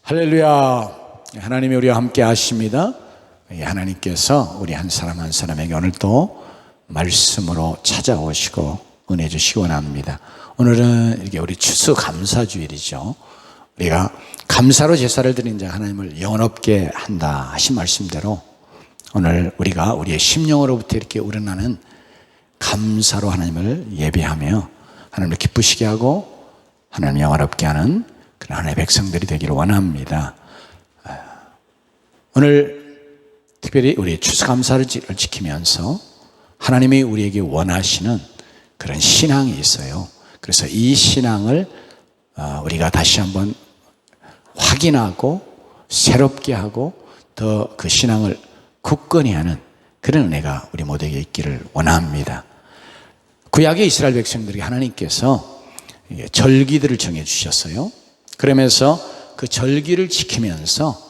할렐루야. 하나님이 우리와 함께 하십니다. 하나님께서 우리 한 사람 한 사람에게 오늘 또 말씀으로 찾아오시고 은혜 주시기 원합니다. 오늘은 이렇게 우리 추수감사주일이죠. 우리가 감사로 제사를 드린 자 하나님을 영원롭게 한다 하신 말씀대로 오늘 우리가 우리의 심령으로부터 이렇게 우러나는 감사로 하나님을 예배하며 하나님을 기쁘시게 하고 하나님을 영원롭게 하는 그런 하나님의 백성들이 되기를 원합니다. 오늘 특별히 우리 추수감사를 지키면서 하나님이 우리에게 원하시는 그런 신앙이 있어요. 그래서 이 신앙을 우리가 다시 한번 확인하고 새롭게 하고 더 그 신앙을 굳건히 하는 그런 은혜가 우리 모두에게 있기를 원합니다. 구약의 이스라엘 백성들에게 하나님께서 절기들을 정해주셨어요. 그러면서 그 절기를 지키면서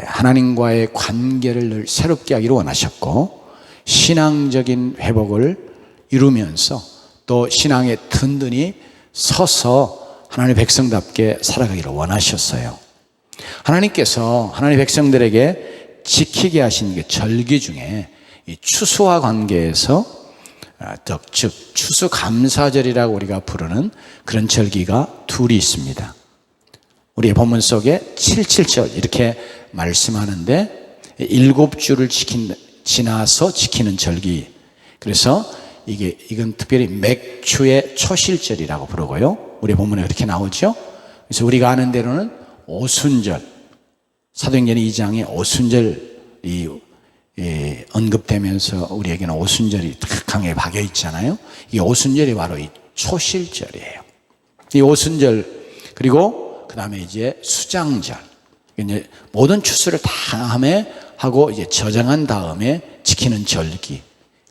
하나님과의 관계를 늘 새롭게 하기를 원하셨고 신앙적인 회복을 이루면서 또 신앙에 든든히 서서 하나님의 백성답게 살아가기를 원하셨어요. 하나님께서 하나님의 백성들에게 지키게 하신 게 절기 중에 이 추수와 관계에서 즉 추수감사절이라고 우리가 부르는 그런 절기가 둘이 있습니다. 우리의 본문 속에 7.7절 이렇게 말씀하는데 7주를 지나서 지키는 절기. 그래서 이건 특별히 맥추의 초실절이라고 부르고요. 우리 본문에 그렇게 나오죠. 그래서 우리가 아는 대로는 오순절, 사도행전 2장에 오순절이 언급되면서 우리에게는 오순절이 강하게 박여 있잖아요. 이 오순절이 바로 이 초실절이에요. 이 오순절 그리고 그 다음에 이제 수장절, 이제 모든 추수를 다 하고 이제 저장한 다음에 지키는 절기.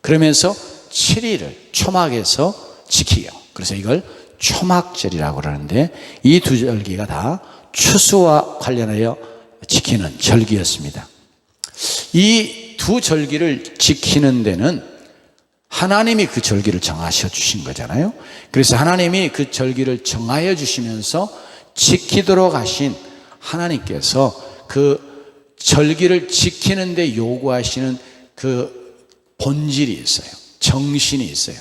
그러면서 7일을 초막에서 지키요. 그래서 이걸 초막절이라고 그러는데 이 두 절기가 다 추수와 관련하여 지키는 절기였습니다. 이 두 절기를 지키는 데는 하나님이 그 절기를 정하셔 주신 거잖아요. 그래서 하나님이 그 절기를 정하여 주시면서 지키도록 하신 하나님께서 그 절기를 지키는 데 요구하시는 그 본질이 있어요. 정신이 있어요.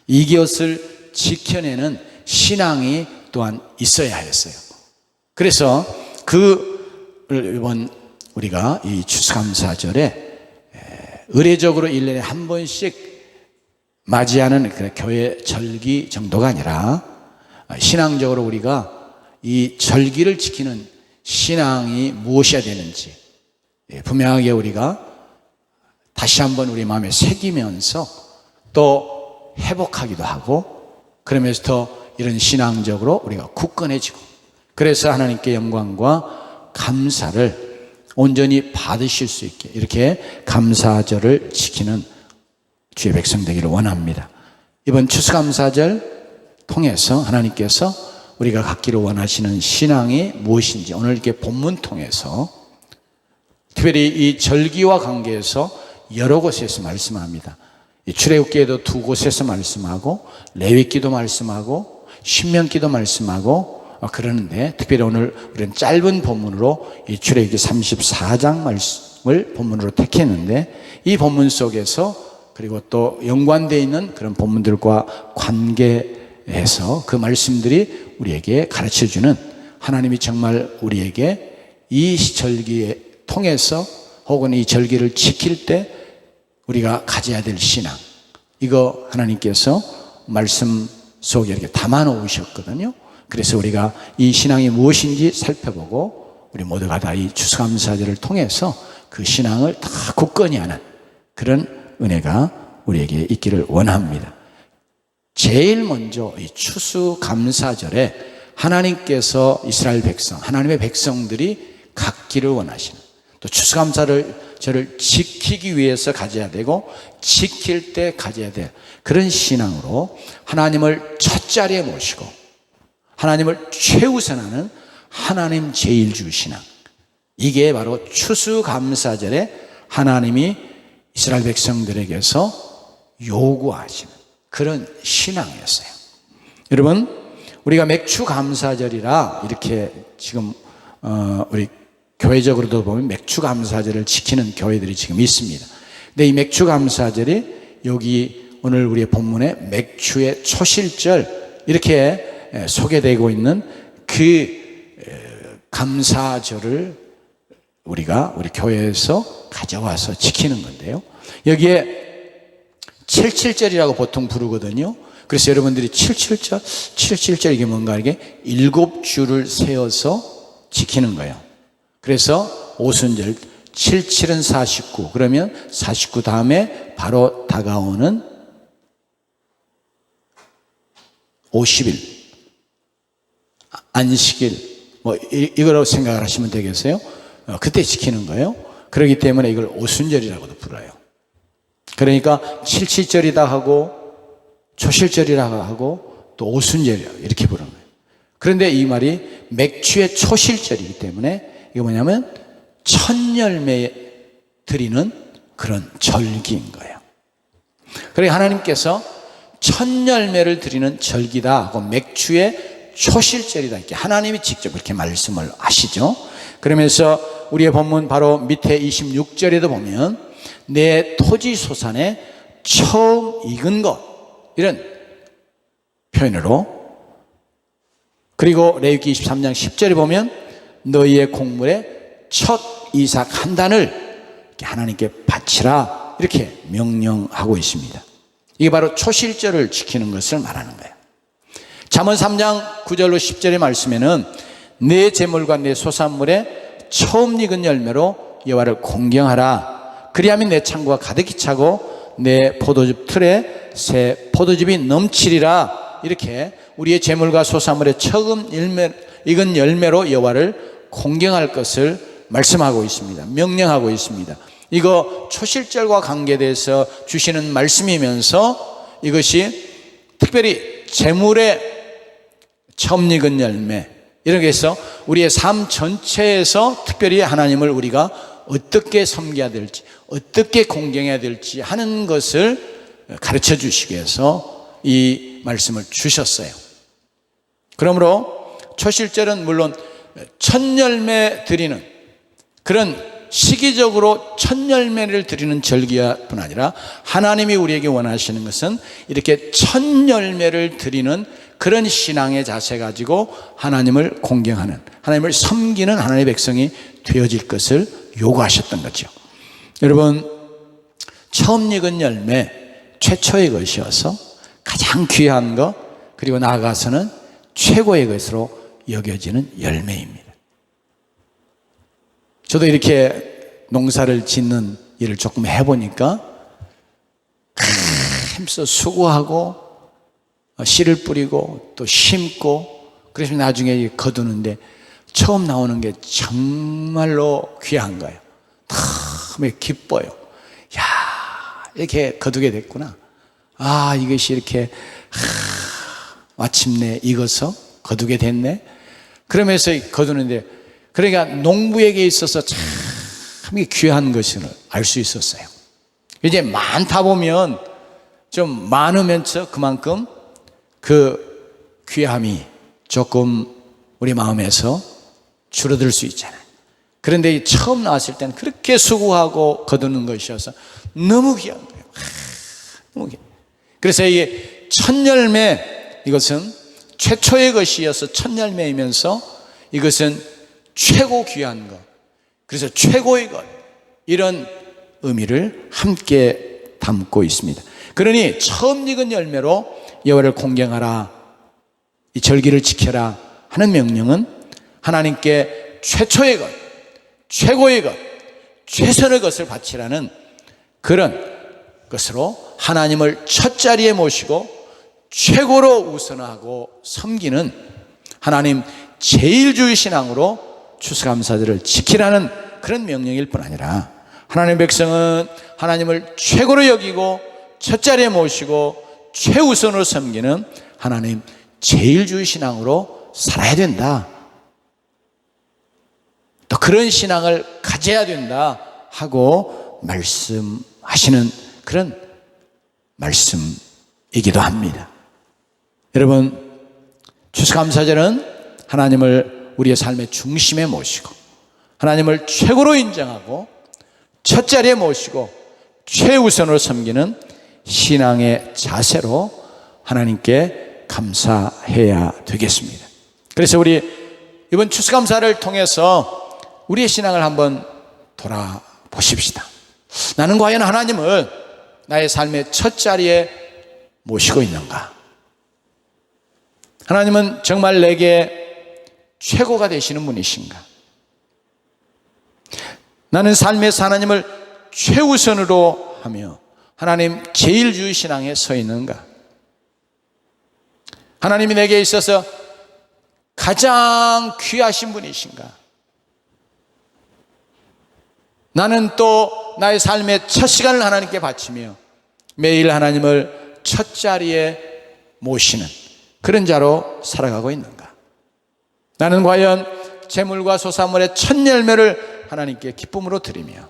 이것을 지켜내는 신앙이 또한 있어야 했어요. 그래서 이번 우리가 이 추수감사절에 의례적으로 1년에 한 번씩 맞이하는 교회 절기 정도가 아니라 신앙적으로 우리가 이 절기를 지키는 신앙이 무엇이어야 되는지 분명하게 우리가 다시 한번 우리 마음에 새기면서 또 회복하기도 하고 그러면서 더 이런 신앙적으로 우리가 굳건해지고 그래서 하나님께 영광과 감사를 온전히 받으실 수 있게 이렇게 감사절을 지키는 주의 백성 되기를 원합니다. 이번 추수감사절 통해서 하나님께서 우리가 갖기를 원하시는 신앙이 무엇인지 오늘 이렇게 본문 통해서 특별히 이 절기와 관계해서 여러 곳에서 말씀합니다. 출애굽기에도 두 곳에서 말씀하고 레위기도 말씀하고 신명기도 말씀하고 그러는데 특별히 오늘 우리는 짧은 본문으로 이 출애굽기 34장 말씀을 본문으로 택했는데 이 본문 속에서 그리고 또 연관되어 있는 그런 본문들과 관계해서 그 말씀들이 우리에게 가르쳐주는 하나님이 정말 우리에게 이 절기에 통해서 혹은 이 절기를 지킬 때 우리가 가져야 될 신앙 이거 하나님께서 말씀 속에 이렇게 담아 놓으셨거든요. 그래서 우리가 이 신앙이 무엇인지 살펴보고 우리 모두가 다 이 추수감사절을 통해서 그 신앙을 다 굳건히 하는 그런 은혜가 우리에게 있기를 원합니다. 제일 먼저 이 추수감사절에 하나님께서 이스라엘 백성, 하나님의 백성들이 갖기를 원하시는 또 추수감사절을 지키기 위해서 가져야 되고 지킬 때 가져야 될 그런 신앙으로 하나님을 첫 자리에 모시고 하나님을 최우선하는 하나님 제일주 신앙 이게 바로 추수감사절에 하나님이 이스라엘 백성들에게서 요구하시는 그런 신앙이었어요. 여러분 우리가 맥추감사절이라 이렇게 지금 우리 교회적으로도 보면 맥주감사절을 지키는 교회들이 지금 있습니다. 근데 이 맥주감사절이 여기 오늘 우리의 본문에 맥주의 초실절 이렇게 소개되고 있는 그 감사절을 우리가 우리 교회에서 가져와서 지키는 건데요. 여기에 77절이라고 보통 부르거든요. 그래서 여러분들이 77절 이게 뭔가 이게 7주를 세어서 지키는 거예요. 그래서 오순절 77은 49 그러면 49 다음에 바로 다가오는 50일 안식일 뭐 이거라고 생각을 하시면 되겠어요. 그때 지키는 거예요. 그렇기 때문에 이걸 오순절이라고도 불러요. 그러니까 77절이다 하고 초실절이라고 하고 또 오순절이라고 이렇게 부르는 거예요. 그런데 이 말이 맥주의 초실절이기 때문에 이게 뭐냐면 첫 열매 드리는 그런 절기인 거예요. 그러니까 하나님께서 첫 열매를 드리는 절기다 하고 맥주의 초실절이다 이렇게 하나님이 직접 그렇게 말씀을 하시죠. 그러면서 우리의 본문 바로 밑에 26절에도 보면 내 토지 소산에 처음 익은 것 이런 표현으로 그리고 레위기 23장 10절에 보면 너희의 곡물의 첫 이삭 한 단을 하나님께 바치라 이렇게 명령하고 있습니다. 이게 바로 초실절을 지키는 것을 말하는 거예요. 잠언 3장 9절로 10절의 말씀에는 내 재물과 내 소산물에 처음 익은 열매로 여호와를 공경하라. 그리하면 내 창고가 가득히 차고 내 포도즙 틀에 새 포도즙이 넘치리라. 이렇게 우리의 재물과 소산물의 처음 익은 열매로 여호와를 공경할 것을 말씀하고 있습니다. 명령하고 있습니다. 이거 초실절과 관계돼서 주시는 말씀이면서 이것이 특별히 재물의 처음 익은 열매 이렇게 해서 우리의 삶 전체에서 특별히 하나님을 우리가 어떻게 섬겨야 될지 어떻게 공경해야 될지 하는 것을 가르쳐 주시기 위해서 이 말씀을 주셨어요. 그러므로 초실절은 물론 첫 열매 드리는 그런 시기적으로 첫 열매를 드리는 절기뿐 아니라 하나님이 우리에게 원하시는 것은 이렇게 첫 열매를 드리는 그런 신앙의 자세 가지고 하나님을 공경하는 하나님을 섬기는 하나님의 백성이 되어질 것을 요구하셨던 거죠. 여러분 처음 익은 열매 최초의 것이어서 가장 귀한 것 그리고 나아가서는 최고의 것으로 여겨지는 열매입니다. 저도 이렇게 농사를 짓는 일을 조금 해보니까 힘써 수고하고 씨를 뿌리고 또 심고 그래서 나중에 거두는데 처음 나오는 게 정말로 귀한 거예요. 너무 기뻐요. 야, 이렇게 거두게 됐구나. 아, 이것이 이렇게 마침내 익어서 거두게 됐네. 그러면서 거두는데 그러니까 농부에게 있어서 참 귀한 것을 알 수 있었어요. 이제 많다 보면 좀 많으면 그만큼 그 귀함이 조금 우리 마음에서 줄어들 수 있잖아요. 그런데 처음 나왔을 때는 그렇게 수고하고 거두는 것이어서 너무 귀한 거예요. 너무 귀한. 그래서 이게 첫 열매 이것은 최초의 것이어서 첫 열매이면서 이것은 최고 귀한 것 그래서 최고의 것 이런 의미를 함께 담고 있습니다. 그러니 처음 익은 열매로 여호와를 공경하라 이 절기를 지켜라 하는 명령은 하나님께 최초의 것 최고의 것 최선의 것을 바치라는 그런 것으로 하나님을 첫 자리에 모시고 최고로 우선하고 섬기는 하나님 제일주의 신앙으로 추수감사절을 지키라는 그런 명령일 뿐 아니라 하나님의 백성은 하나님을 최고로 여기고 첫 자리에 모시고 최우선으로 섬기는 하나님 제일주의 신앙으로 살아야 된다. 또 그런 신앙을 가져야 된다 하고 말씀하시는 그런 말씀이기도 합니다. 여러분 추수감사절은 하나님을 우리의 삶의 중심에 모시고 하나님을 최고로 인정하고 첫 자리에 모시고 최우선으로 섬기는 신앙의 자세로 하나님께 감사해야 되겠습니다. 그래서 우리 이번 추수감사를 통해서 우리의 신앙을 한번 돌아보십시다. 나는 과연 하나님을 나의 삶의 첫 자리에 모시고 있는가? 하나님은 정말 내게 최고가 되시는 분이신가? 나는 삶에서 하나님을 최우선으로 하며 하나님 제일주의 신앙에 서 있는가? 하나님이 내게 있어서 가장 귀하신 분이신가? 나는 또 나의 삶의 첫 시간을 하나님께 바치며 매일 하나님을 첫 자리에 모시는 그런 자로 살아가고 있는가? 나는 과연 재물과 소산물의 첫 열매를 하나님께 기쁨으로 드리며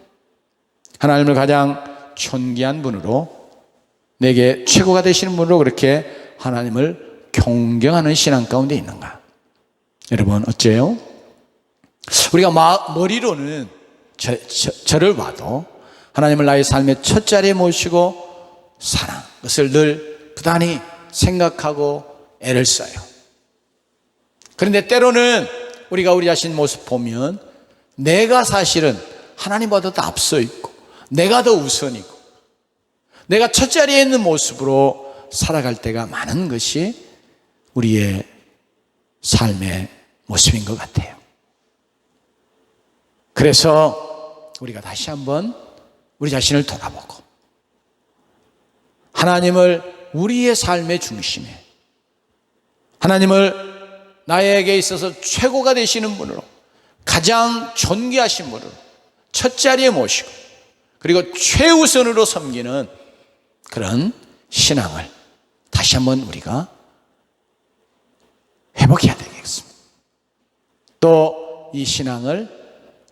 하나님을 가장 존귀한 분으로 내게 최고가 되시는 분으로 그렇게 하나님을 경경하는 신앙 가운데 있는가? 여러분 어째요? 우리가 머리로는 저를 봐도 하나님을 나의 삶의 첫 자리에 모시고 사랑 그것을 늘 부단히 생각하고 애를 써요. 그런데 때로는 우리가 우리 자신 모습 보면 내가 사실은 하나님보다 더 앞서 있고 내가 더 우선이고 내가 첫 자리에 있는 모습으로 살아갈 때가 많은 것이 우리의 삶의 모습인 것 같아요. 그래서 우리가 다시 한번 우리 자신을 돌아보고 하나님을 우리의 삶의 중심에 하나님을 나에게 있어서 최고가 되시는 분으로 가장 존귀하신 분으로 첫 자리에 모시고 그리고 최우선으로 섬기는 그런 신앙을 다시 한번 우리가 회복해야 되겠습니다. 또 이 신앙을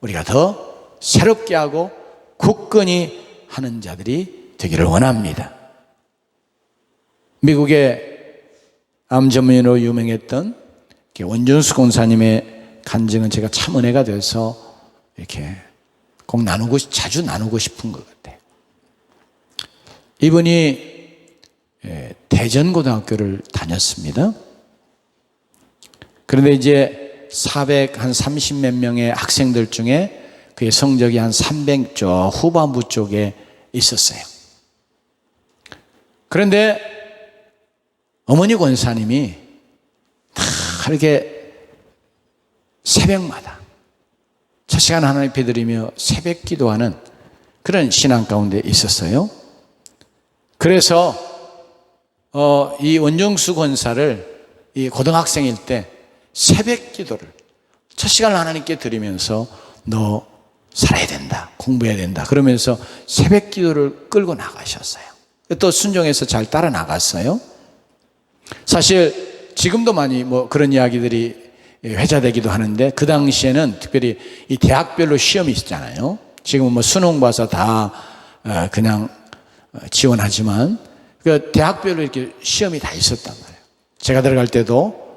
우리가 더 새롭게 하고 굳건히 하는 자들이 되기를 원합니다. 미국의 암 전문의로 유명했던 원준수 권사님의 간증은 제가 참 은혜가 돼서 이렇게 꼭 자주 나누고 싶은 것 같아요. 이분이 대전고등학교를 다녔습니다. 그런데 이제 430몇 명의 학생들 중에 그의 성적이 한 300조 후반부 쪽에 있었어요. 그런데 어머니 권사님이 다 이렇게 새벽마다 첫 시간 하나님 앞에 드리며 새벽 기도하는 그런 신앙 가운데 있었어요. 그래서 이 원정수 권사를 이 고등학생일 때 새벽 기도를 첫 시간을 하나님께 드리면서 너 살아야 된다, 공부해야 된다 그러면서 새벽 기도를 끌고 나가셨어요. 또 순종해서 잘 따라 나갔어요. 사실 지금도 많이 그런 이야기들이 회자되기도 하는데 그 당시에는 특별히 이 대학별로 시험이 있었잖아요. 지금은 수능 봐서 다 그냥 지원하지만 그 대학별로 이렇게 시험이 다 있었단 말이에요. 제가 들어갈 때도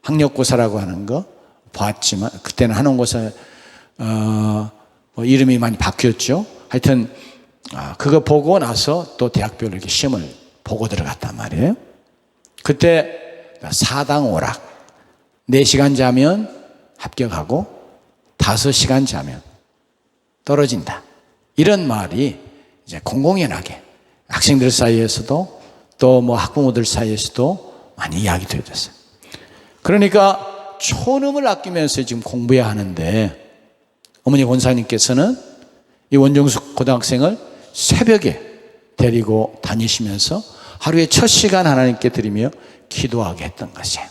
학력고사라고 하는 거 봤지만 그때는 한원고사 이름이 많이 바뀌었죠. 하여튼 그거 보고 나서 또 대학별로 이렇게 시험을 보고 들어갔단 말이에요. 그때 4당 오락 4시간 자면 합격하고 5시간 자면 떨어진다. 이런 말이 이제 공공연하게 학생들 사이에서도 또 학부모들 사이에서도 많이 이야기되었어요. 그러니까 초능을 아끼면서 지금 공부해야 하는데 어머니 권사님께서는 이 원정숙 고등학생을 새벽에 데리고 다니시면서 하루에 첫 시간 하나님께 드리며 기도하게 했던 것이에요.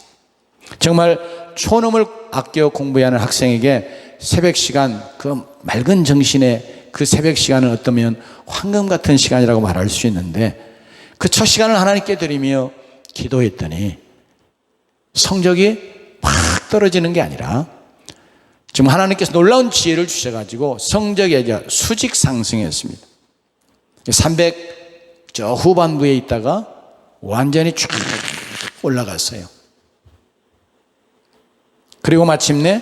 정말 초능을 아껴 공부해야 하는 학생에게 새벽 시간, 그 맑은 정신의 그 새벽 시간은 어쩌면 황금 같은 시간이라고 말할 수 있는데 그 첫 시간을 하나님께 드리며 기도했더니 성적이 팍 떨어지는 게 아니라 지금 하나님께서 놀라운 지혜를 주셔가지고 성적이 이제 수직 상승했습니다. 300 저 후반부에 있다가 완전히 쫙 올라갔어요. 그리고 마침내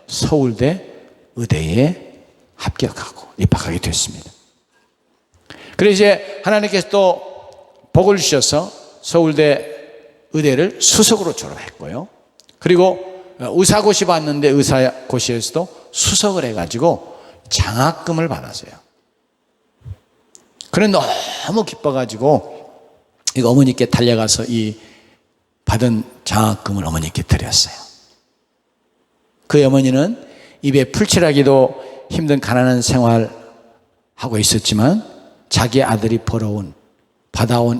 서울대 의대에 합격하고 입학하게 됐습니다. 그래서 이제 하나님께서 또 복을 주셔서 서울대 의대를 수석으로 졸업했고요. 그리고 의사고시 봤는데 의사고시에서도 수석을 해가지고 장학금을 받았어요. 그래 너무 기뻐가지고 이거 어머니께 달려가서 이 받은 장학금을 어머니께 드렸어요. 그 어머니는 입에 풀칠하기도 힘든 가난한 생활하고 있었지만 자기 아들이 받아온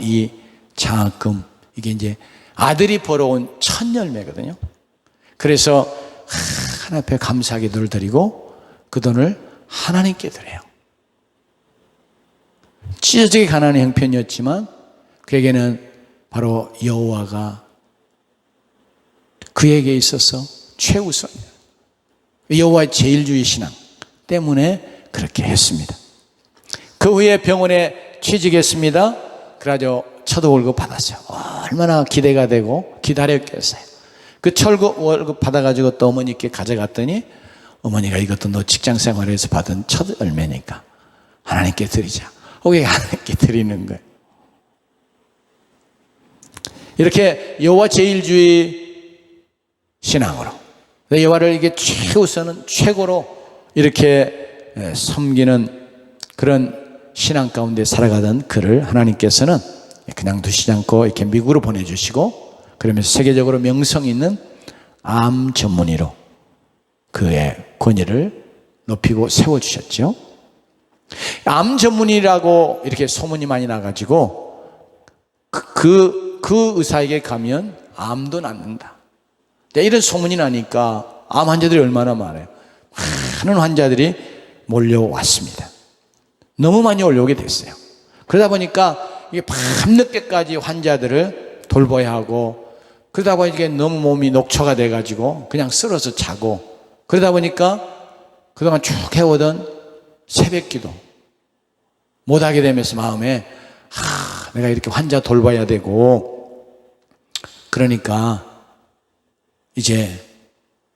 이 장학금, 이게 이제 아들이 벌어온 첫 열매거든요. 그래서 하나님 앞에 감사 기도를 드리고 그 돈을 하나님께 드려요. 찢어지게 가난한 형편이었지만 그에게는 바로 여호와가 그에게 있어서 최우선이에요. 여호와의 제일주의 신앙 때문에 그렇게 했습니다. 그 후에 병원에 취직했습니다. 그래가지고 첫 월급 받았어요. 얼마나 기대가 되고 기다렸겠어요. 그 첫 월급 받아가지고 또 어머니께 가져갔더니 어머니가 이것도 너 직장 생활에서 받은 첫 열매니까 하나님께 드리자. 왜 하나님께 드리는 거예요? 이렇게 여호와 제일주의 신앙으로 여호와를 이게 최우선은 최고로 이렇게 섬기는 그런 신앙 가운데 살아가던 그를 하나님께서는 그냥 두시지 않고 이렇게 미국으로 보내주시고 그러면서 세계적으로 명성 있는 암 전문의로 그의 권위를 높이고 세워주셨죠. 암 전문의라고 이렇게 소문이 많이 나가지고 그 의사에게 가면 암도 낫는다. 이런 소문이 나니까 암 환자들이 얼마나 많아요. 많은 환자들이 몰려왔습니다. 너무 많이 올라오게 됐어요. 그러다 보니까 이게 밤늦게까지 환자들을 돌봐야 하고 그러다 보니까 너무 몸이 녹초가 돼가지고 그냥 쓰러져 자고 그러다 보니까 그동안 쭉 해오던 새벽 기도 못하게 되면서 마음에 내가 이렇게 환자 돌봐야 되고 그러니까 이제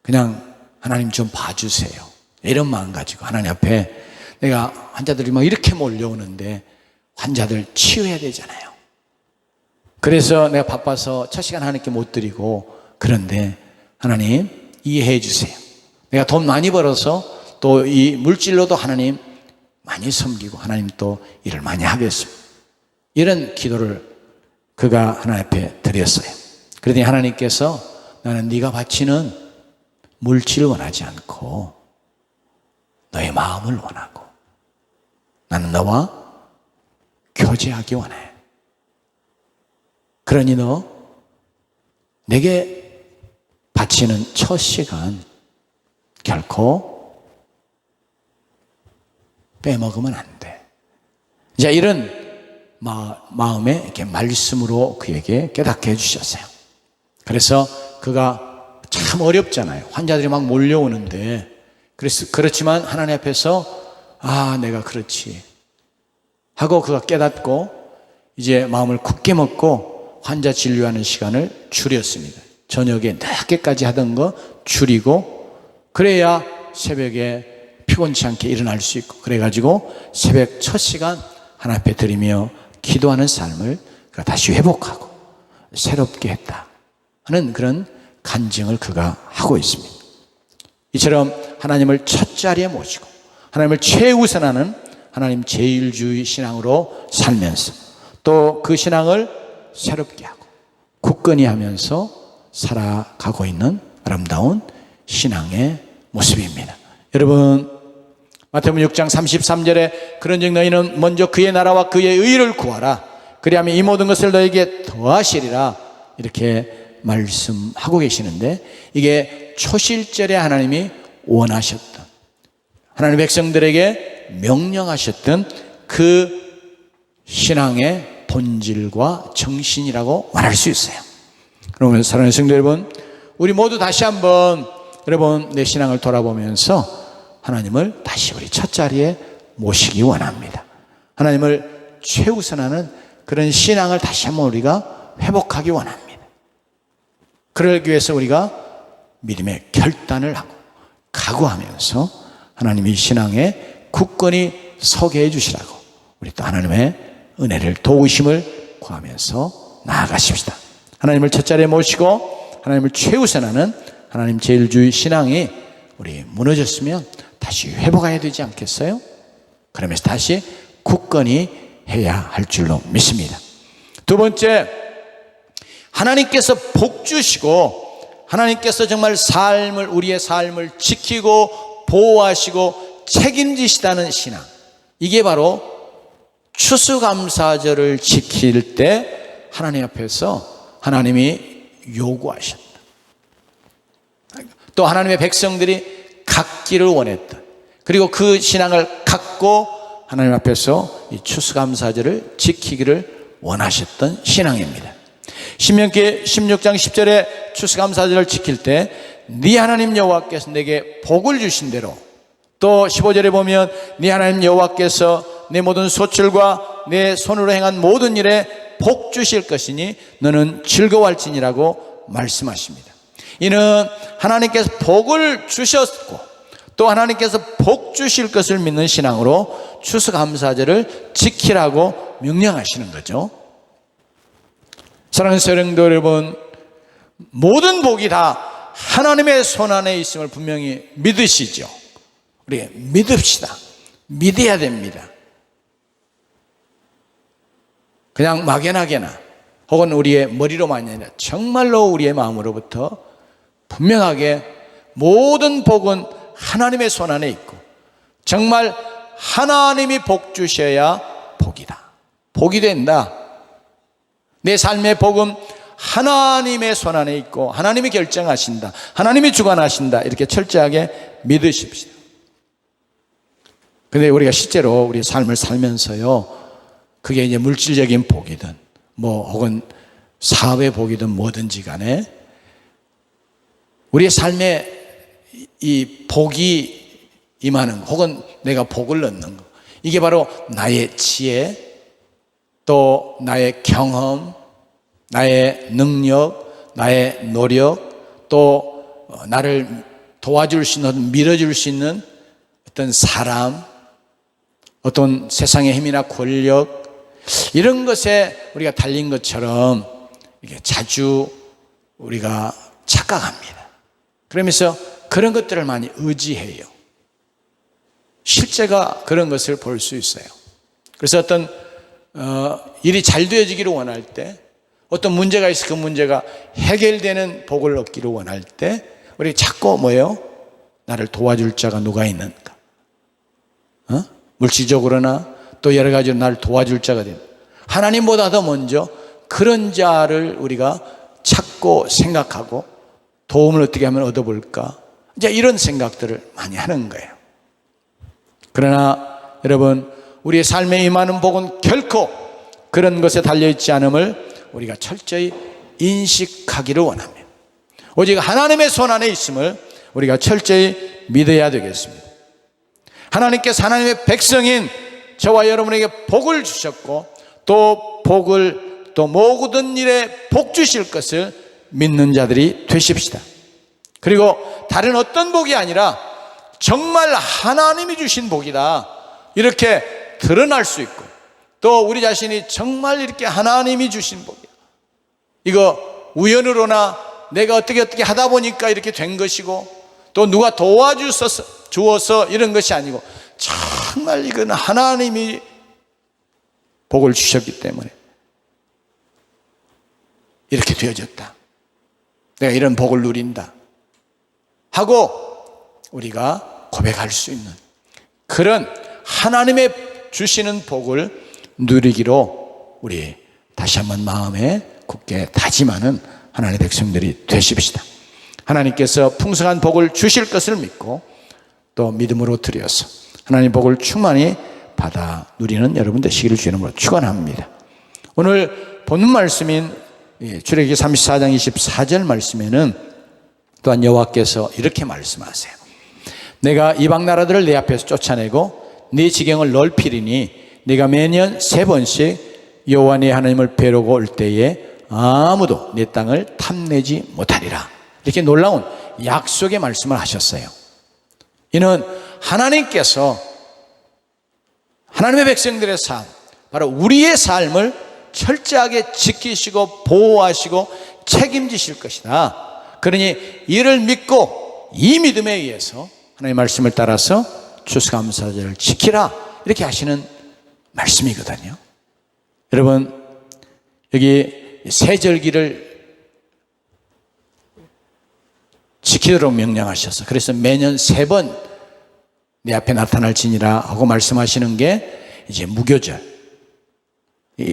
그냥 하나님 좀 봐주세요. 이런 마음 가지고 하나님 앞에 내가 환자들이 막 이렇게 몰려오는데 환자들 치유해야 되잖아요. 그래서 내가 바빠서 첫 시간 하나님께 못 드리고 그런데 하나님 이해해 주세요. 내가 돈 많이 벌어서 또 이 물질로도 하나님 많이 섬기고 하나님 또 일을 많이 하겠습니다. 이런 기도를 그가 하나님 앞에 드렸어요. 그러더니 하나님께서 나는 네가 바치는 물질을 원하지 않고 너의 마음을 원하고 나는 너와 교제하기 원해. 그러니 너 내게 바치는 첫 시간 결코 빼먹으면 안 돼. 이제 이런 마음에 이렇게 말씀으로 그에게 깨닫게 해주셨어요. 그래서 그가 참 어렵잖아요. 환자들이 막 몰려오는데 그렇지만 하나님 앞에서 내가 그렇지 하고 그가 깨닫고 이제 마음을 굳게 먹고 환자 진료하는 시간을 줄였습니다. 저녁에 늦게까지 하던 거 줄이고 그래야 새벽에 피곤치 않게 일어날 수 있고 그래가지고 새벽 첫 시간 하나님 앞에 드리며 기도하는 삶을 그가 다시 회복하고 새롭게 했다 하는 그런 간증을 그가 하고 있습니다. 이처럼 하나님을 첫 자리에 모시고 하나님을 최우선하는 하나님 제일주의 신앙으로 살면서 또 그 신앙을 새롭게 하고 굳건히 하면서 살아가고 있는 아름다운 신앙의 모습입니다. 여러분 마태복음 6장 33절에 그런즉 너희는 먼저 그의 나라와 그의 의를 구하라 그리하면 이 모든 것을 너에게 더하시리라 이렇게 말씀하고 계시는데 이게 초실절에 하나님이 원하셨던 하나님 백성들에게 명령하셨던 그 신앙의 본질과 정신이라고 말할 수 있어요. 그러면 사랑하는 성도 여러분 우리 모두 다시 한번 여러분 내 신앙을 돌아보면서 하나님을 다시 우리 첫 자리에 모시기 원합니다. 하나님을 최우선하는 그런 신앙을 다시 한번 우리가 회복하기 원합니다. 그러기 위해서 우리가 믿음의 결단을 하고 각오하면서 하나님의 신앙에 굳건히 서게 해주시라고 우리 또 하나님의 은혜를 도우심을 구하면서 나아가십시다. 하나님을 첫자리에 모시고 하나님을 최우선하는 하나님 제일주의 신앙이 우리 무너졌으면 다시 회복해야 되지 않겠어요? 그러면서 다시 굳건히 해야 할 줄로 믿습니다. 두 번째, 하나님께서 복 주시고 하나님께서 정말 우리의 삶을 지키고 보호하시고 책임지시다는 신앙, 이게 바로 추수감사절을 지킬 때 하나님 앞에서 하나님이 요구하셨다. 또 하나님의 백성들이 갖기를 원했다. 그리고 그 신앙을 갖고 하나님 앞에서 이 추수감사절을 지키기를 원하셨던 신앙입니다. 신명기 16장 10절에 추수감사절을 지킬 때 네 하나님 여호와께서 내게 복을 주신 대로, 또 15절에 보면 네 하나님 여호와께서 내 모든 소출과 내 손으로 행한 모든 일에 복 주실 것이니 너는 즐거워할지니라고 말씀하십니다. 이는 하나님께서 복을 주셨고 또 하나님께서 복 주실 것을 믿는 신앙으로 추수감사절을 지키라고 명령하시는 거죠. 사랑하는 성도 여러분, 모든 복이 다 하나님의 손 안에 있음을 분명히 믿으시죠. 우리 믿읍시다. 믿어야 됩니다. 그냥 막연하게나 혹은 우리의 머리로만이 아니라 정말로 우리의 마음으로부터 분명하게 모든 복은 하나님의 손 안에 있고 정말 하나님이 복 주셔야 복이다. 복이 된다. 내 삶의 복은 하나님의 손 안에 있고 하나님이 결정하신다. 하나님이 주관하신다. 이렇게 철저하게 믿으십시오. 근데 우리가 실제로 우리 삶을 살면서요, 그게 이제 물질적인 복이든 혹은 사업의 복이든 뭐든지 간에 우리의 삶에 이 복이 임하는 거, 혹은 내가 복을 얻는 거, 이게 바로 나의 지혜, 또 나의 경험, 나의 능력, 나의 노력, 또 나를 도와줄 수 있는, 밀어줄 수 있는 어떤 사람, 어떤 세상의 힘이나 권력, 이런 것에 우리가 달린 것처럼 이게 자주 우리가 착각합니다. 그러면서 그런 것들을 많이 의지해요. 실제가 그런 것을 볼 수 있어요. 그래서 어떤 일이 잘 되어지기를 원할 때, 어떤 문제가 있어 그 문제가 해결되는 복을 얻기를 원할 때 우리 자꾸 나를 도와줄 자가 누가 있는가? 물질적으로나 또 여러 가지로 나를 도와줄 자가 된다. 하나님보다 더 먼저 그런 자를 우리가 찾고 생각하고 도움을 어떻게 하면 얻어볼까? 이제 이런 생각들을 많이 하는 거예요. 그러나 여러분, 우리의 삶에 임하는 복은 결코 그런 것에 달려있지 않음을 우리가 철저히 인식하기를 원합니다. 오직 하나님의 손 안에 있음을 우리가 철저히 믿어야 되겠습니다. 하나님께서 하나님의 백성인 저와 여러분에게 복을 주셨고 또 복을 또 모든 일에 복 주실 것을 믿는 자들이 되십시다. 그리고 다른 어떤 복이 아니라 정말 하나님이 주신 복이다, 이렇게 드러날 수 있고, 또 우리 자신이 정말 이렇게 하나님이 주신 복이야, 이거 우연으로나 내가 어떻게 하다 보니까 이렇게 된 것이고 또 누가 도와주어서 이런 것이 아니고 정말 이건 하나님이 복을 주셨기 때문에 이렇게 되어졌다, 내가 이런 복을 누린다 하고 우리가 고백할 수 있는 그런 하나님의 주시는 복을 누리기로 우리 다시 한번 마음에 굳게 다짐하는 하나님의 백성들이 되십시다. 하나님께서 풍성한 복을 주실 것을 믿고 또 믿음으로 드려서 하나님 복을 충만히 받아 누리는 여러분 되시기를 주의 이름으로 축원합니다. 오늘 본문 말씀인 출애굽기 34장 24절 말씀에는 또한 여호와께서 이렇게 말씀하세요. 내가 이방 나라들을 내 앞에서 쫓아내고 네 지경을 넓히리니 네가 매년 3번씩 여호와 네 하나님을 뵈려고 올 때에 아무도 네 땅을 탐내지 못하리라. 이렇게 놀라운 약속의 말씀을 하셨어요. 이는 하나님께서 하나님의 백성들의 삶, 바로 우리의 삶을 철저하게 지키시고 보호하시고 책임지실 것이다. 그러니 이를 믿고 이 믿음에 의해서 하나님의 말씀을 따라서 추수감사절을 지키라, 이렇게 하시는 말씀이거든요. 여러분, 여기 세절기를 지키도록 명령하셔서, 그래서 매년 3번 내 앞에 나타날지니라 하고 말씀하시는 게 이제 무교절,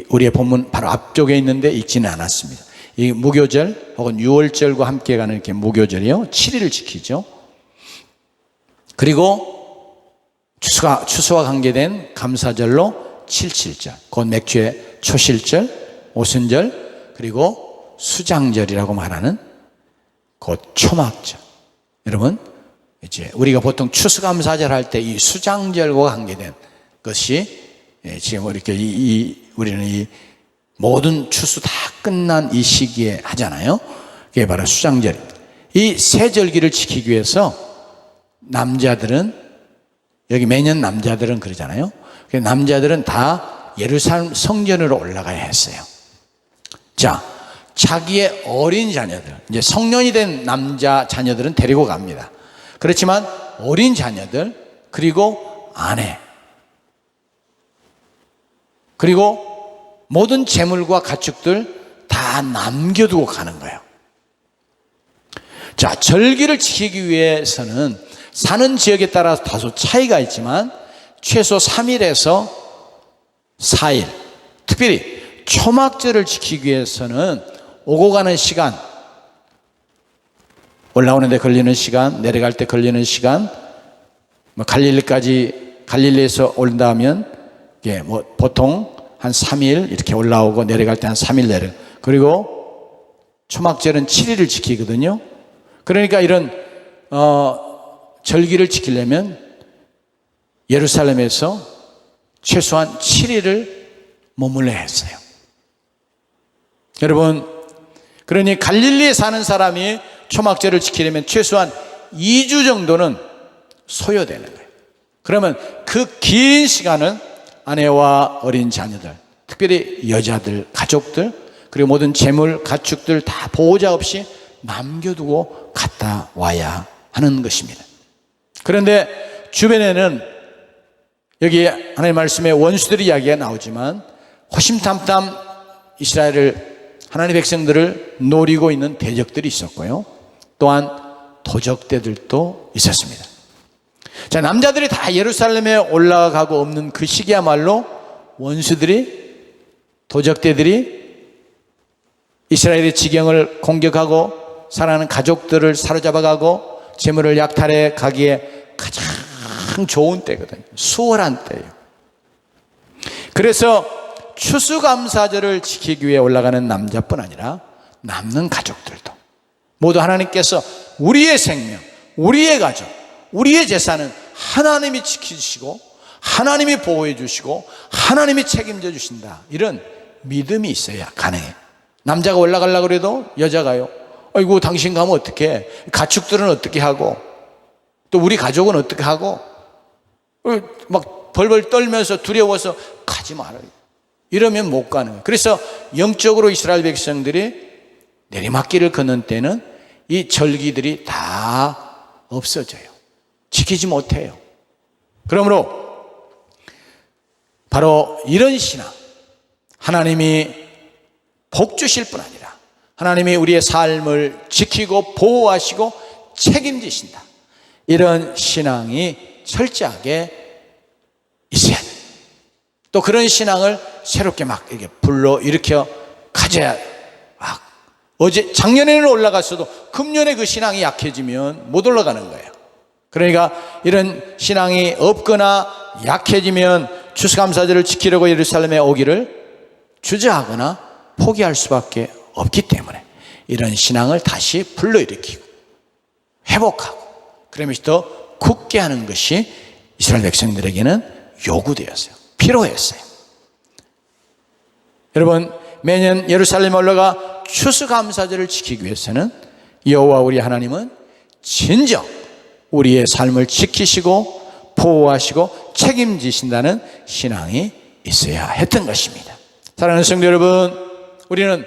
우리의 본문 바로 앞쪽에 있는데 읽지는 않았습니다. 이 무교절 혹은 유월절과 함께 가는 이렇게 무교절이요, 7일을 지키죠. 그리고 추수와 관계된 감사절로 77절, 곧 맥주의 초실절, 오순절, 그리고 수장절이라고 말하는 곧 초막절. 여러분, 이제 우리가 보통 추수감사절 할 때 이 수장절과 관계된 것이 지금 이렇게 우리는 이 모든 추수 다 끝난 이 시기에 하잖아요. 그게 바로 수장절입니다. 이 세 절기를 지키기 위해서 남자들은, 여기 매년 남자들은 그러잖아요. 남자들은 다 예루살렘 성전으로 올라가야 했어요. 자, 자기의 어린 자녀들, 이제 성년이 된 남자 자녀들은 데리고 갑니다. 그렇지만 어린 자녀들, 그리고 아내, 그리고 모든 재물과 가축들 다 남겨두고 가는 거예요. 자, 절기를 지키기 위해서는 사는 지역에 따라서 다소 차이가 있지만 최소 3일에서 4일, 특별히 초막절을 지키기 위해서는 오고 가는 시간, 올라오는 데 걸리는 시간, 내려갈 때 걸리는 시간, 갈릴리에서 온다면 보통 한 3일 이렇게 올라오고 내려갈 때 한 3일 내려. 그리고 초막절은 7일을 지키거든요. 그러니까 이런 절기를 지키려면 예루살렘에서 최소한 7일을 머물러야 했어요. 여러분, 그러니 갈릴리에 사는 사람이 초막절을 지키려면 최소한 2주 정도는 소요되는 거예요. 그러면 그 긴 시간은 아내와 어린 자녀들, 특별히 여자들, 가족들, 그리고 모든 재물, 가축들 다 보호자 없이 남겨두고 갔다 와야 하는 것입니다. 그런데 주변에는 여기 하나님의 말씀에 원수들의 이야기가 나오지만 호심탐탐 이스라엘을, 하나님의 백성들을 노리고 있는 대적들이 있었고요. 또한 도적대들도 있었습니다. 자, 남자들이 다 예루살렘에 올라가고 없는 그 시기야말로 원수들이, 도적대들이 이스라엘의 지경을 공격하고 사랑하는 가족들을 사로잡아가고 재물을 약탈해 가기에 가장 좋은 때거든요. 수월한 때예요. 그래서 추수감사절을 지키기 위해 올라가는 남자뿐 아니라 남는 가족들도 모두 하나님께서 우리의 생명, 우리의 가족, 우리의 재산은 하나님이 지키시고 하나님이 보호해 주시고 하나님이 책임져 주신다, 이런 믿음이 있어야 가능해요. 남자가 올라가려고 해도 여자가요, 아이고 당신 가면 어떡해, 가축들은 어떻게 하고, 또 우리 가족은 어떻게 하고, 막 벌벌 떨면서 두려워서 가지 말아요. 이러면 못 가는 거예요. 그래서 영적으로 이스라엘 백성들이 내리막길을 걷는 때는 이 절기들이 다 없어져요. 지키지 못해요. 그러므로 바로 이런 신앙, 하나님이 복 주실 뿐 아니라 하나님이 우리의 삶을 지키고 보호하시고 책임지신다, 이런 신앙이 철저하게 있어야 돼요. 또 그런 신앙을 새롭게 막 이렇게 불러일으켜 가져야, 작년에는 올라갔어도 금년에 그 신앙이 약해지면 못 올라가는 거예요. 그러니까 이런 신앙이 없거나 약해지면 추수감사절을 지키려고 예루살렘에 오기를 주저하거나 포기할 수밖에 없기 때문에 이런 신앙을 다시 불러일으키고 회복하고 그러면서 더 굳게 하는 것이 이스라엘 백성들에게는 요구되었어요. 필요했어요. 여러분, 매년 예루살렘에 올라가 추수감사절을 지키기 위해서는 여호와 우리 하나님은 진정 우리의 삶을 지키시고 보호하시고 책임지신다는 신앙이 있어야 했던 것입니다. 사랑하는 성도 여러분, 우리는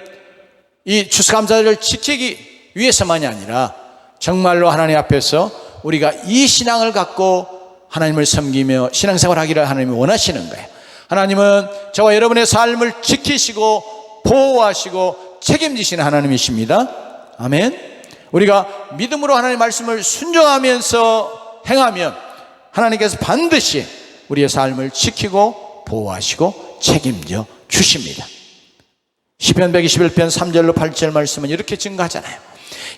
이 추수감사절을 지키기 위해서만이 아니라 정말로 하나님 앞에서 우리가 이 신앙을 갖고 하나님을 섬기며 신앙생활 하기를 하나님이 원하시는 거예요. 하나님은 저와 여러분의 삶을 지키시고 보호하시고 책임지시는 하나님이십니다. 아멘. 우리가 믿음으로 하나님의 말씀을 순종하면서 행하면 하나님께서 반드시 우리의 삶을 지키고 보호하시고 책임져 주십니다. 시편 121편 3절로 8절 말씀은 이렇게 증거하잖아요.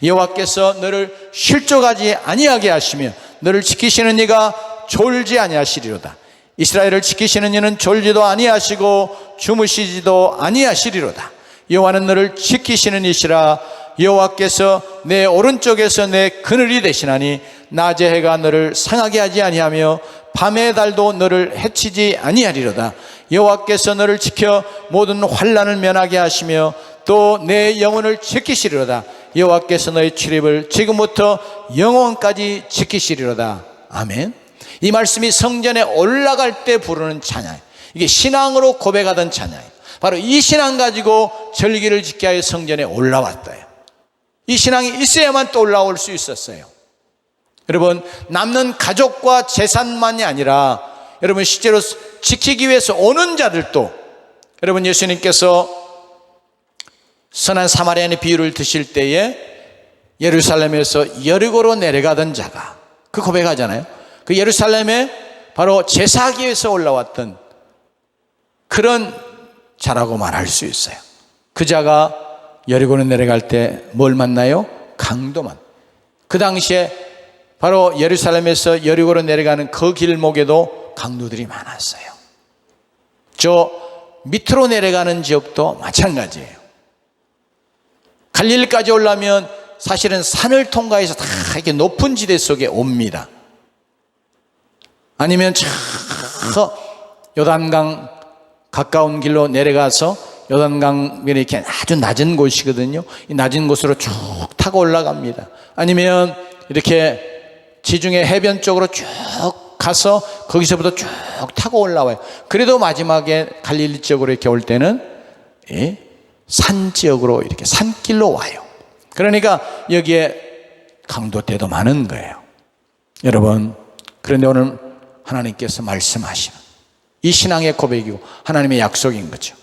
여호와께서 너를 실족하지 아니하게 하시며 너를 지키시는 이가 졸지 아니하시리로다. 이스라엘을 지키시는 이는 졸지도 아니하시고 주무시지도 아니하시리로다. 여호와는 너를 지키시는 이시라. 여호와께서 내 오른쪽에서 내 그늘이 되시나니 낮의 해가 너를 상하게 하지 아니하며 밤의 달도 너를 해치지 아니하리로다. 여호와께서 너를 지켜 모든 환난을 면하게 하시며 또 내 영혼을 지키시리로다. 여호와께서 너의 출입을 지금부터 영원까지 지키시리로다. 아멘. 이 말씀이 성전에 올라갈 때 부르는 찬양, 이게 신앙으로 고백하던 찬양, 바로 이 신앙 가지고 절기를 지켜야 해 성전에 올라왔어요. 이 신앙이 있어야만 또 올라올 수 있었어요. 여러분, 남는 가족과 재산만이 아니라 여러분 실제로 지키기 위해서 오는 자들도, 여러분 예수님께서 선한 사마리아인의 비유를 드실 때에 예루살렘에서 여리고로 내려가던 자가, 그 고백하잖아요. 그 예루살렘에 바로 제사하기 위해서 올라왔던 그런 자라고 말할 수 있어요. 그 자가 여리고로 내려갈 때 뭘 만나요? 강도만. 그 당시에 바로 예루살렘에서 여리고로 내려가는 그 길목에도 강도들이 많았어요. 저 밑으로 내려가는 지역도 마찬가지예요. 갈릴리까지 올라면 사실은 산을 통과해서 다 이렇게 높은 지대 속에 옵니다. 아니면 저 요단강 가까운 길로 내려가서 요단강이 이렇게 아주 낮은 곳이거든요. 이 낮은 곳으로 쭉 타고 올라갑니다. 아니면 이렇게 지중해 해변 쪽으로 쭉 가서 거기서부터 쭉 타고 올라와요. 그래도 마지막에 갈릴리 쪽으로 이렇게 올 때는 산 지역으로 이렇게 산길로 와요. 그러니까 여기에 강도대도 많은 거예요. 여러분, 그런데 오늘 하나님께서 말씀하시는 이 신앙의 고백이고 하나님의 약속인 거죠.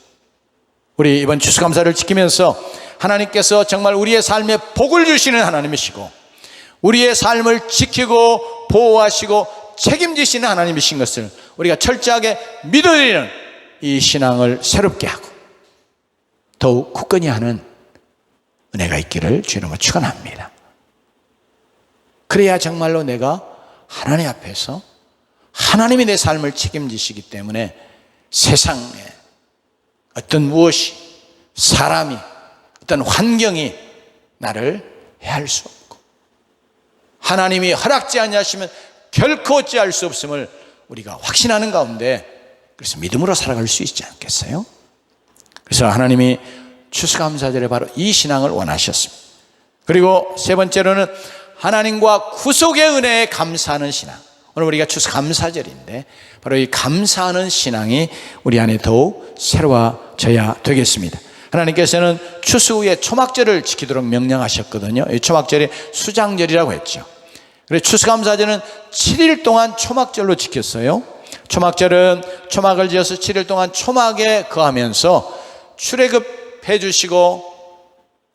우리 이번 추수감사를 지키면서 하나님께서 정말 우리의 삶에 복을 주시는 하나님이시고 우리의 삶을 지키고 보호하시고 책임지시는 하나님이신 것을 우리가 철저하게 믿어드리는 이 신앙을 새롭게 하고 더욱 굳건히 하는 은혜가 있기를 주님으로 축원합니다. 그래야 정말로 내가 하나님 앞에서 하나님이 내 삶을 책임지시기 때문에 세상에 어떤 무엇이, 사람이, 어떤 환경이 나를 해할 수 없고 하나님이 허락지 아니하시면 결코 어찌할 수 없음을 우리가 확신하는 가운데 그래서 믿음으로 살아갈 수 있지 않겠어요? 그래서 하나님이 추수감사절에 바로 이 신앙을 원하셨습니다. 그리고 세 번째로는 하나님과 구속의 은혜에 감사하는 신앙. 오늘 우리가 추수감사절인데 바로 이 감사하는 신앙이 우리 안에 더욱 새로워져야 되겠습니다. 하나님께서는 추수 후에 초막절을 지키도록 명령하셨거든요. 이 초막절이 수장절이라고 했죠. 그래서 추수감사절은 7일 동안 초막절로 지켰어요. 초막절은 초막을 지어서 7일 동안 초막에 거하면서 출애굽해 주시고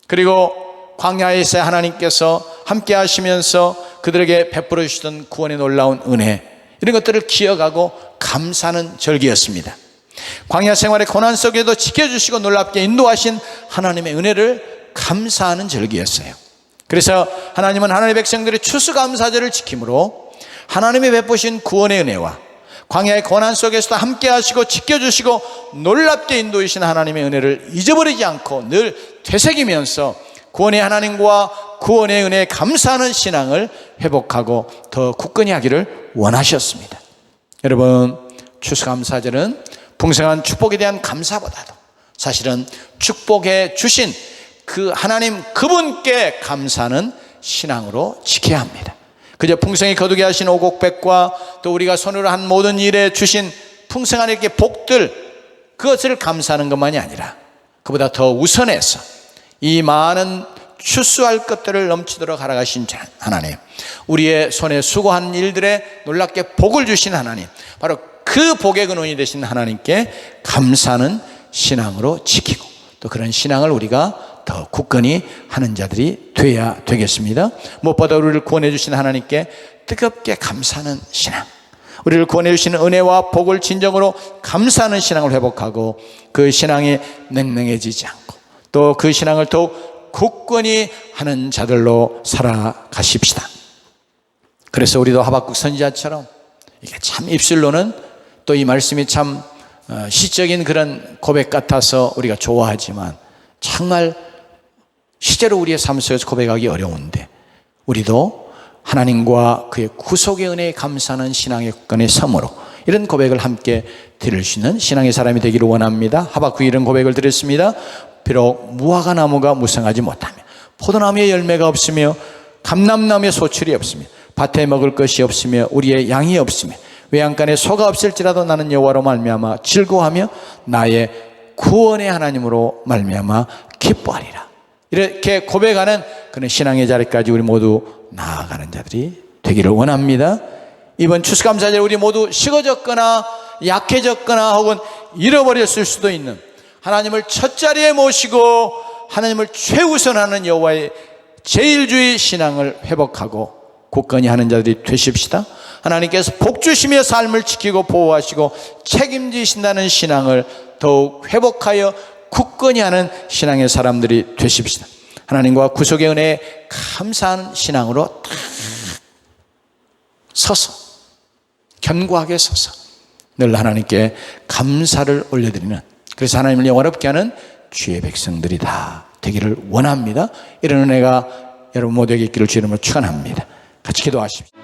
그리고 광야에서 하나님께서 함께 하시면서 그들에게 베풀어 주시던 구원의 놀라운 은혜, 이런 것들을 기억하고 감사하는 절기였습니다. 광야 생활의 고난 속에도 지켜주시고 놀랍게 인도하신 하나님의 은혜를 감사하는 절기였어요. 그래서 하나님은 하나님의 백성들의 추수감사절을 지킴으로 하나님이 베푸신 구원의 은혜와 광야의 고난 속에서도 함께 하시고 지켜주시고 놀랍게 인도하신 하나님의 은혜를 잊어버리지 않고 늘 되새기면서 구원의 하나님과 구원의 은혜에 감사하는 신앙을 회복하고 더 굳건히 하기를 원하셨습니다. 여러분, 추수감사절은 풍성한 축복에 대한 감사보다도 사실은 축복해 주신 그 하나님 그분께 감사하는 신앙으로 지켜야 합니다. 그저 풍성히 거두게 하신 오곡백과 또 우리가 손으로 한 모든 일에 주신 풍성한 이렇게 복들, 그것을 감사하는 것만이 아니라 그보다 더 우선해서 이 많은 추수할 것들을 넘치도록 하라가신 하나님, 우리의 손에 수고한 일들에 놀랍게 복을 주신 하나님, 바로 그 복의 근원이 되신 하나님께 감사하는 신앙으로 지키고, 또 그런 신앙을 우리가 더 굳건히 하는 자들이 돼야 되겠습니다. 무엇보다 우리를 구원해 주신 하나님께 뜨겁게 감사하는 신앙, 우리를 구원해 주시는 은혜와 복을 진정으로 감사하는 신앙을 회복하고, 그 신앙이 냉랭해지지 않고 또 그 신앙을 더욱 굳건히 하는 자들로 살아가십시다. 그래서 우리도 하박국 선지자처럼, 이게 참 입술로는 또 이 말씀이 참 시적인 그런 고백 같아서 우리가 좋아하지만, 정말 실제로 우리의 삶 속에서 고백하기 어려운데, 우리도 하나님과 그의 구속의 은혜에 감사하는 신앙의 굳건의 섬으로 이런 고백을 함께 드릴 수 있는 신앙의 사람이 되기를 원합니다. 하박국이 이런 고백을 드렸습니다. 비록 무화과 나무가 무성하지 못하며 포도나무에 열매가 없으며 감람나무에 소출이 없으며 밭에 먹을 것이 없으며 우리의 양이 없으며 외양간에 소가 없을지라도 나는 여호와로 말미암아 즐거워하며 나의 구원의 하나님으로 말미암아 기뻐하리라. 이렇게 고백하는 그런 신앙의 자리까지 우리 모두 나아가는 자들이 되기를 원합니다. 이번 추수감사절 우리 모두 식어졌거나 약해졌거나 혹은 잃어버렸을 수도 있는, 하나님을 첫 자리에 모시고 하나님을 최우선하는 여호와의 제일주의 신앙을 회복하고 굳건히 하는 자들이 되십시다. 하나님께서 복 주시며 삶을 지키고 보호하시고 책임지신다는 신앙을 더욱 회복하여 굳건히 하는 신앙의 사람들이 되십시다. 하나님과 구속의 은혜에 감사하는 신앙으로 딱 서서, 견고하게 서서 늘 하나님께 감사를 올려드리는, 그래서 하나님을 영화롭게 하는 주의 백성들이 다 되기를 원합니다. 이런 은혜가 여러분 모두에게 있기를 주의 이름으로 축원합니다. 같이 기도하십시오.